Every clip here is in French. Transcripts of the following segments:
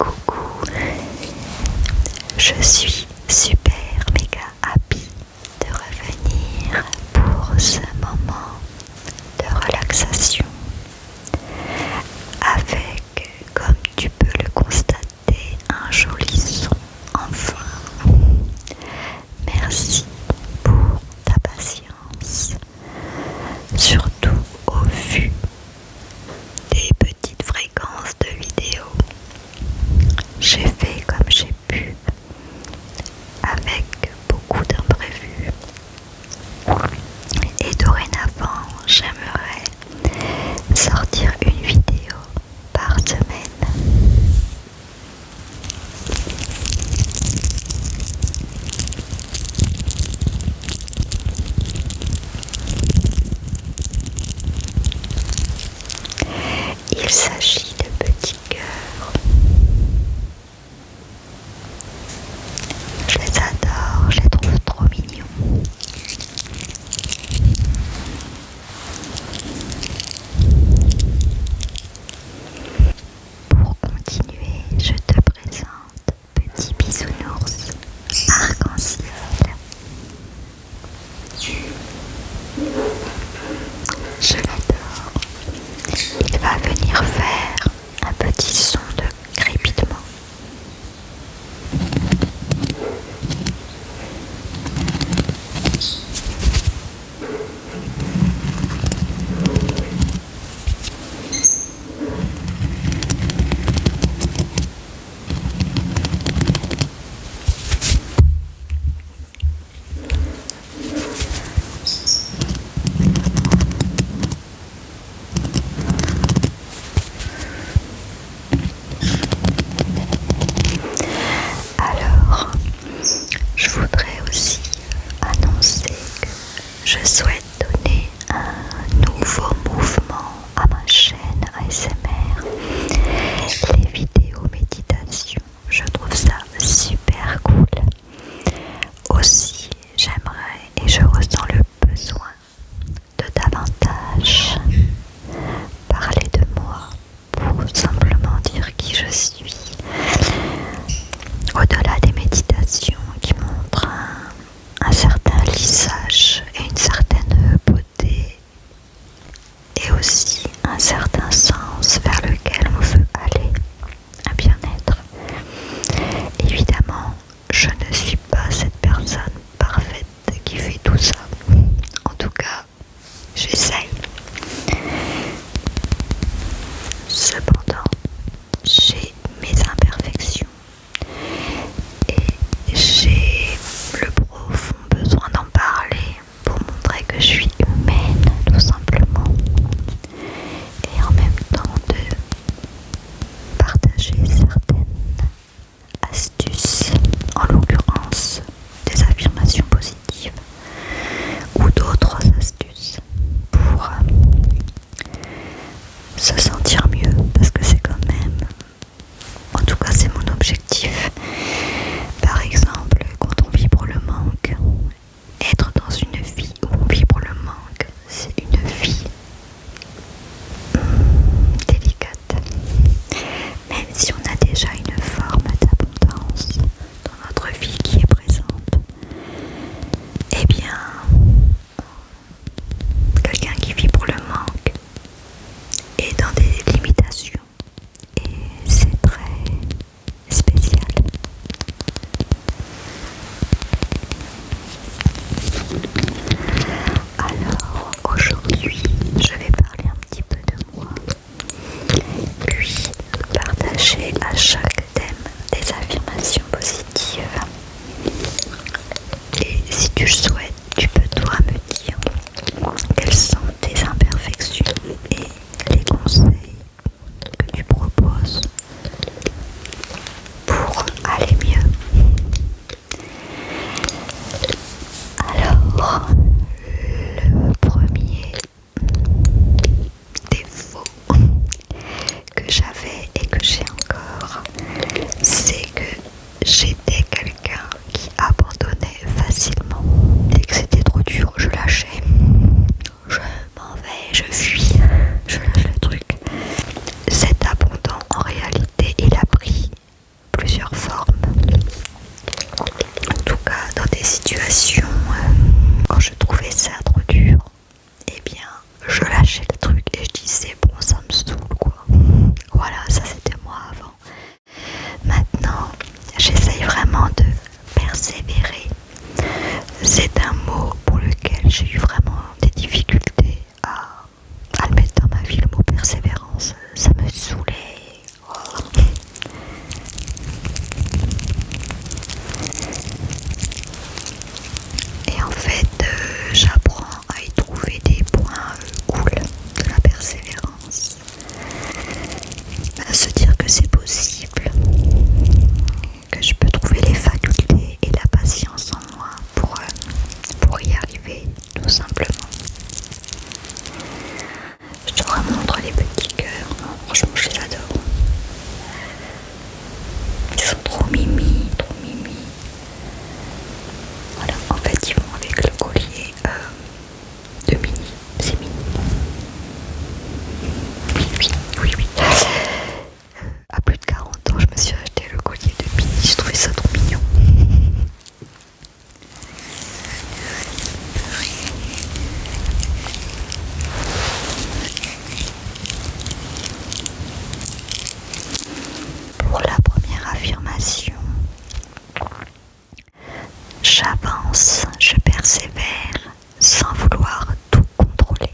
Coucou, je suis super méga happy de revenir pour ce moment de relaxation avec, comme tu peux le constater, un joli son enfin. Merci pour ta patience, surtout au vu des petites fréquences de vidéos. J'ai fait comme j'ai pu, avec beaucoup d'imprévus. Et dorénavant, j'aimerais sortir une vidéo par semaine. Il s'agit de petits cœurs. Je les adore, je les trouve trop mignons. Pour continuer, je te présente Petit Bisounours arc-en-ciel. Je l'adore. Il va venir faire un petit son de crépitement. Alors, je voudrais aussi annoncer que je souhaite donner un nouveau mouvement à ma chaîne ASMR, les vidéos méditation. Je trouve ça super cool. Aussi, j'aimerais et je ressens le besoin de davantage parler de moi pour simplement dire qui je suis. Au-delà des méditations qui montrent un certain lissage et une certaine beauté et aussi un certain sens vers lequel on veut aller, un bien-être. Évidemment, je ne suis pas cette personne parfaite qui fait tout ça. En tout cas, j'essaye. Cependant, j'ai mes imperfections et j'ai le profond besoin d'en parler pour montrer que je suis humaine, tout simplement, et en même temps de partager certaines astuces, en l'occurrence des affirmations positives ou d'autres astuces pour se sentir mieux, parce que c'est quand même, en tout cas c'est mon objectif. Par exemple, quand on vibre le manque, être dans une vie où on vibre le manque, c'est une vie délicate. Même si on a déjà une forme d'abondance dans notre vie qui est présente, eh bien, quelqu'un qui vibre le manque est dans des limitations et c'est très spécial. Alors aujourd'hui, je vais parler un petit peu de moi, puis partager à chaque thème des affirmations positives. Et si tu le souhaites, tu peux toi me dire quelles sont tes imperfections et les conseils que tu proposes pour aller mieux. Alors, le premier défaut que j'avais et que j'ai encore, mimi, trop mimi. Voilà, en fait ils vont avec le collier de mini, c'est mini. Oui. À plus de 40 ans, je me suis acheté le collier de mini, je trouvais ça trop mignon. Pour la première affirmation, j'avance, je persévère sans vouloir tout contrôler.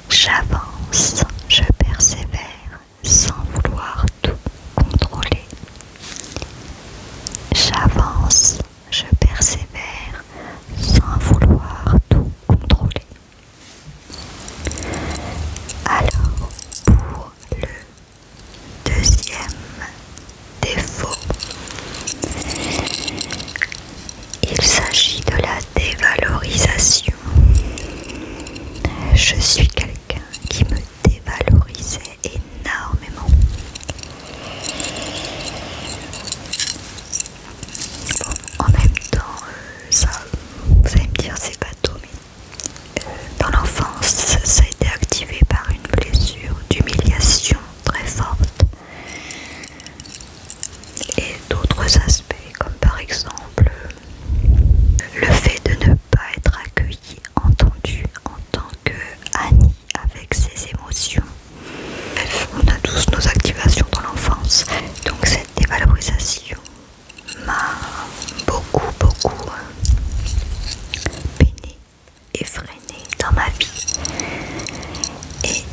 J'avance, je persévère sans vouloir tout contrôler. J'avance, je persévère sans vouloir tout contrôler. Alors, pour le deuxième défaut, il s'agit de la dévalorisation. Je suis quelqu'un qui me dévalorisait énormément. Bon, en même temps, ça, vous allez me dire c'est bateau, mais dans l'enfance, ça a été activé par une blessure d'humiliation très forte. Et d'autres aspects, comme par exemple le fait de ne pas être accueilli, entendu en tant que Annie avec ses émotions. Bref, on a tous nos activations dans l'enfance. Donc cette dévalorisation m'a beaucoup peiné et freiné dans ma vie. Et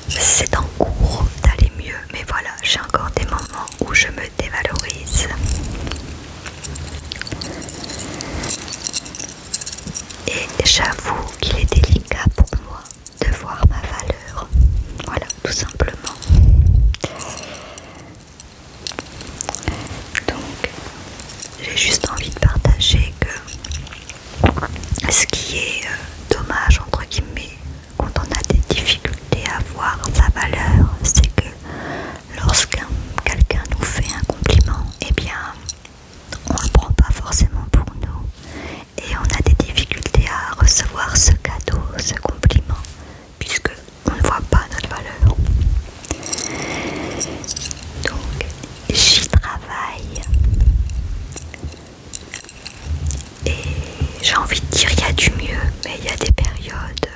c'est en cours d'aller mieux, mais voilà, j'ai encore des moments où je me dévalorise. Et j'avoue qu'il est délicat pour moi de voir ma valeur. Voilà, tout simplement. Donc, j'ai juste envie de partager que ce qui est dommage, entre guillemets, quand on a des difficultés à voir sa valeur, c'est que lorsqu'un quelqu'un nous fait un compliment, eh bien, on ne le prend pas forcément pour nous. Et on a des difficultés à recevoir ce cadeau, ce compliment, puisque on ne voit pas notre valeur. Donc j'y travaille. Et j'ai envie de dire il y a du mieux, mais il y a des périodes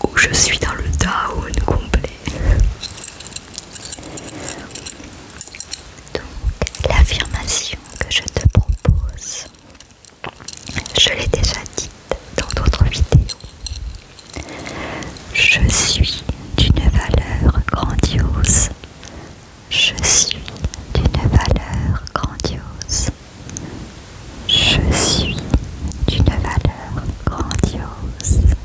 où je suis dans le down complet. Donc l'affirmation que je te propose, je l'ai déjà dite dans d'autres vidéos. Je suis d'une valeur grandiose. Je suis d'une valeur grandiose. Je suis d'une valeur grandiose.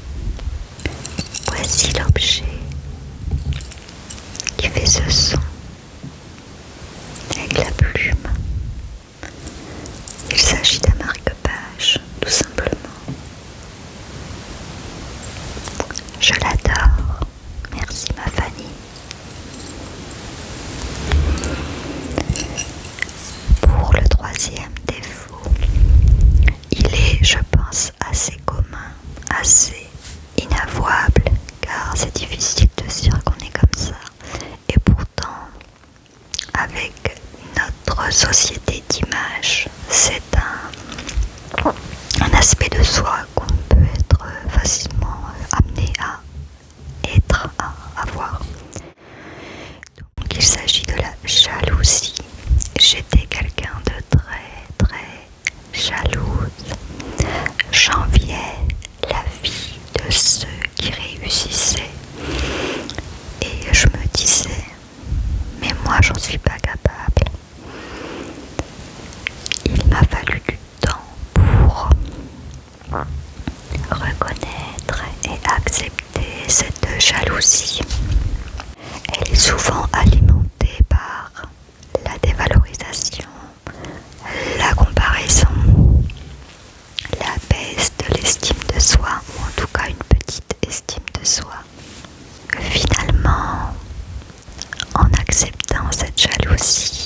Voici l'objet qui fait ce son avec la plume. Il s'agit d'un marque-page, tout simplement. Je l'adore. Merci ma Fanny. Pour le troisième défaut, il est, je pense, assez commun, assez inavouable, car c'est difficile de se dire qu'on est comme ça. Et pourtant, avec notre société d'image, c'est un aspect de soi qu'on peut être facilement amené à être, à avoir. Donc il s'agit de la jalousie. J'étais quelqu'un de très jalouse. J'enviais la vie de ceux qui réussissaient. Et je me disais, mais moi j'en suis pas capable. Il m'a fallu du temps pour reconnaître et accepter cette jalousie. Elle est souvent alimentée par la dévalorisation, la comparaison, la baisse de l'estime de soi, ou en tout cas une petite estime de soi. Finalement, en acceptant cette jalousie,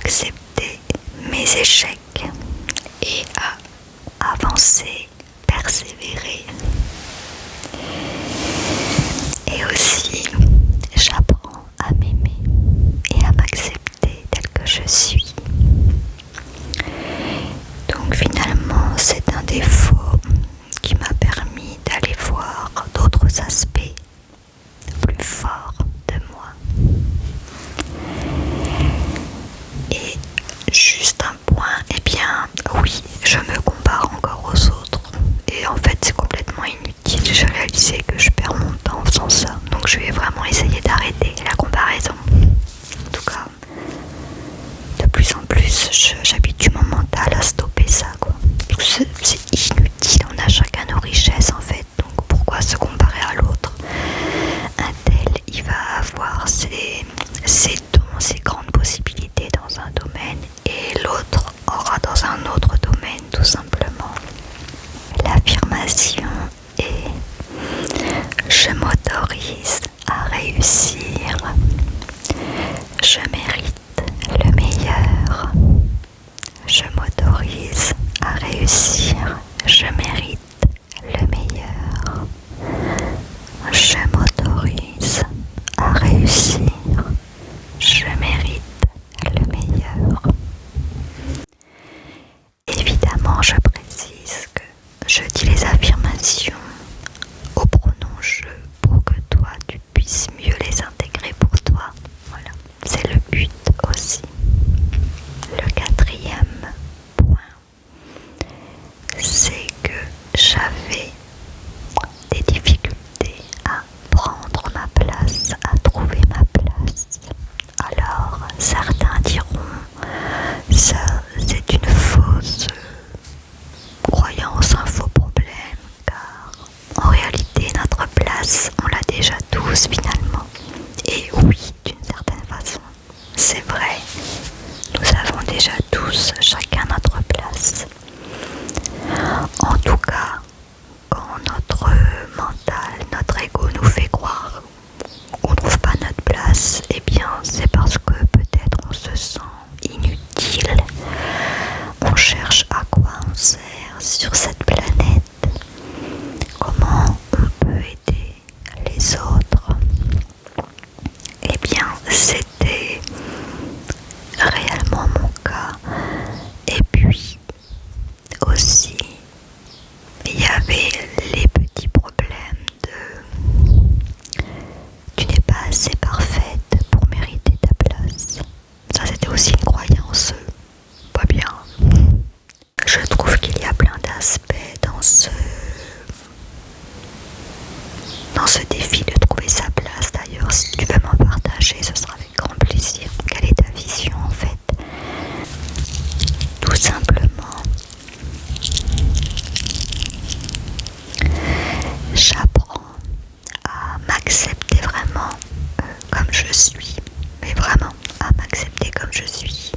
accepter mes échecs et à avancer, persévérer. Et aussi, j'apprends à m'aimer et à m'accepter tel que je suis. Donc finalement, c'est un défaut qui m'a permis d'aller voir d'autres aspects plus forts de moi. Et juste un point, eh bien oui, je me compare encore aux autres. Et en fait c'est complètement inutile, j'ai réalisé que je perds mon temps en faisant ça. Donc je vais vraiment essayer d'arrêter la comparaison. En tout cas, de plus en plus, j'habitue mon mental à stopper ça, quoi. C'est inutile, on a chacun nos richesses en fait. Donc pourquoi se comparer à l'autre? Un tel, il va avoir ses dons, ses grandes possibilités dans un domaine et l'autre aura dans un autre domaine, tout simplement. L'affirmation est: je m'autorise à réussir, je mérite le meilleur, je m'autorise à réussir, je mérite le meilleur, je m'autorise à réussir, je mérite le meilleur. Évidemment, je précise que je dis les affirmations au pronom je pour que toi tu puisses mieux les intégrer pour toi. Voilà, c'est le but aussi. Le quatrième point, c'est que j'avais des difficultés à prendre ma place, à trouver ma place. Alors certains diront ça c'est une fausse croyance, un faux problème, car en réalité notre place on l'a déjà tous finalement. Et oui, d'une certaine façon, c'est vrai, nous avons déjà tous chacun notre place. En tout cas, quand notre mental, notre ego nous fait croire qu'on ne trouve pas notre place, eh bien c'est parce que peut-être on se sent inutile, on cherche à quoi on sert sur cette planète, comment on peut aider les autres. Eh bien c'était réellement mon cas. Et puis aussi il y avait les petits problèmes de tu n'es pas assez parfaite pour mériter ta place. Ça c'était aussi une croyance pas bien. Je trouve qu'il y a plein d'aspects dans ce défi de trouver sa place. D'ailleurs, si tu veux m'en partager, ce sera avec grand plaisir. Quelle est ta vision en fait? Tout simplement, j'apprends à m'accepter vraiment comme je suis, mais vraiment à m'accepter comme je suis,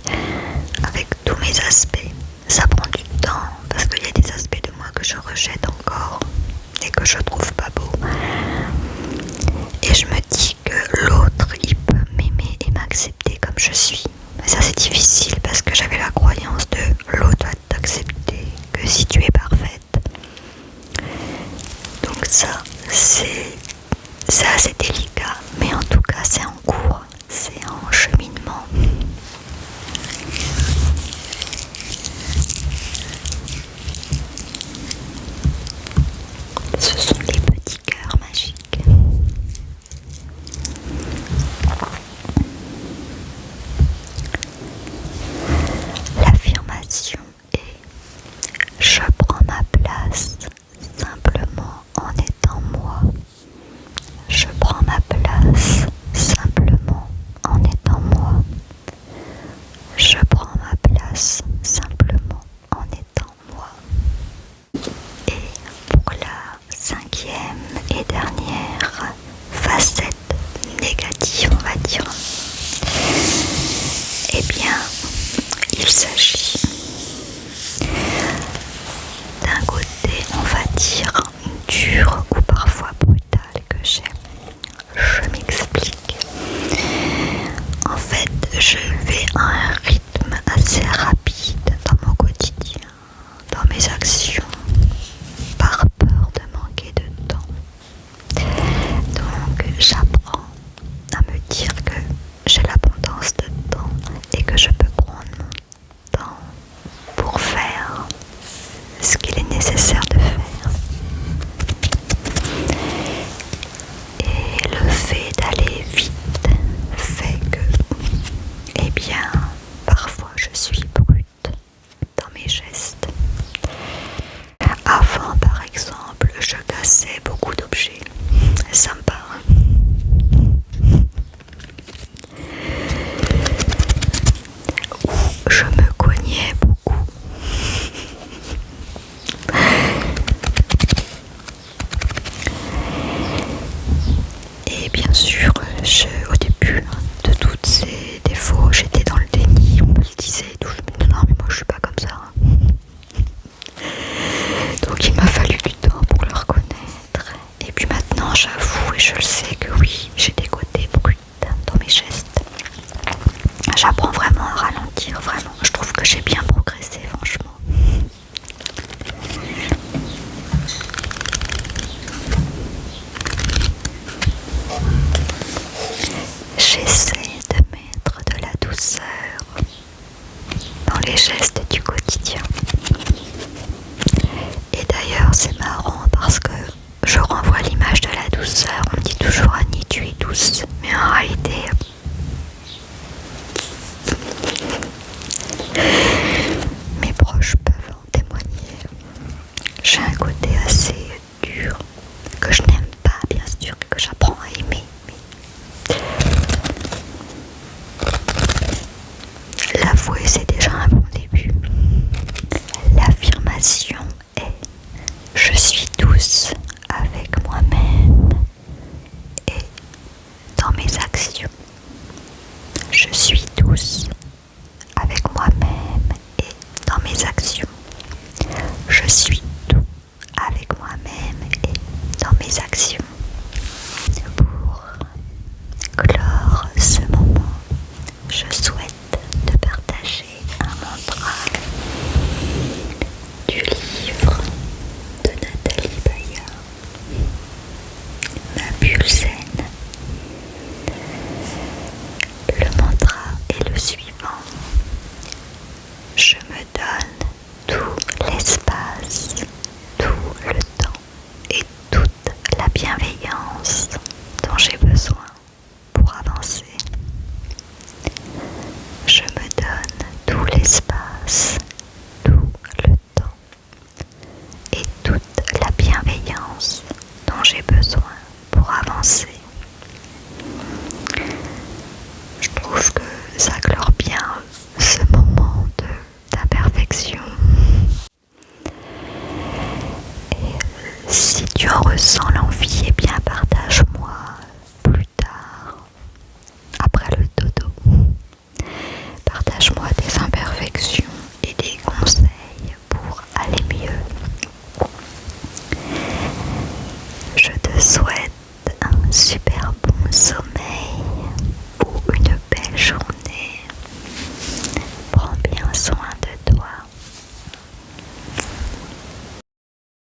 avec tous mes aspects. Ça prend du temps parce qu'il y a des aspects de moi que je rejette encore et que je trouve pas beaux. Et je me dis que l'autre, il peut m'aimer et m'accepter comme je suis. Mais ça c'est difficile parce que j'avais la croyance de l'autre va t'accepter que si tu es parfaite. Donc ça, c'est assez délicat, mais en tout cas c'est en cours, c'est en cheminement. Ce sont les petits cœurs magiques. L'affirmation est: je prends ma place simplement en étant moi. Je prends ma place simplement en étant moi. Je prends ma place simplement en étant moi. Et pour la cinquième et dernière facette négative, on va dire, eh bien, il s'agit d'un côté, on va dire, dur ou parfois brutal que j'ai. Je m'explique. En fait, je vais à un rythme je me cognais beaucoup. Et bien sûr, au début de tous ces défauts, j'étais dans le déni, on me le disait et tout. Je me disais non mais moi je suis pas comme ça. Donc il m'a fallu du temps pour le reconnaître. Et puis maintenant j'avoue et je le sais que oui, j'ai des côtés brutes dans mes gestes. J'apprends vraiment à ralentir, vraiment. Je trouve que j'ai bien progressé, franchement. J'essaie de mettre de la douceur dans les gestes du quotidien. Et d'ailleurs, c'est marrant parce que je renvoie l'image de la douceur. On me dit toujours Annie, tu es douce. Mais en réalité, mes proches peuvent en témoigner. J'ai un côté assez dur, que je n'aime pas, bien sûr, que j'apprends à aimer. L'avouer, c'est déjà un bon début. L'affirmation est « Je suis douce avec moi-même et dans mes actions. Je suis douce avec moi-même et dans mes actions. Je suis doux avec moi-même et dans mes actions. » Pour clore ce moment, je souhaite te partager un mantra du livre de Nathalie Baye, Ma bulle zen. Le mantra est le suivant. Je me donne tout l'espace, tout le temps et toute la bienveillance dont j'ai besoin pour avancer. Je me donne tout l'espace, tout le temps et toute la bienveillance dont j'ai besoin pour avancer. Je trouve que ça clore bien ce moment d'imperfection. Et si tu en ressens l'envie, eh bien partage-moi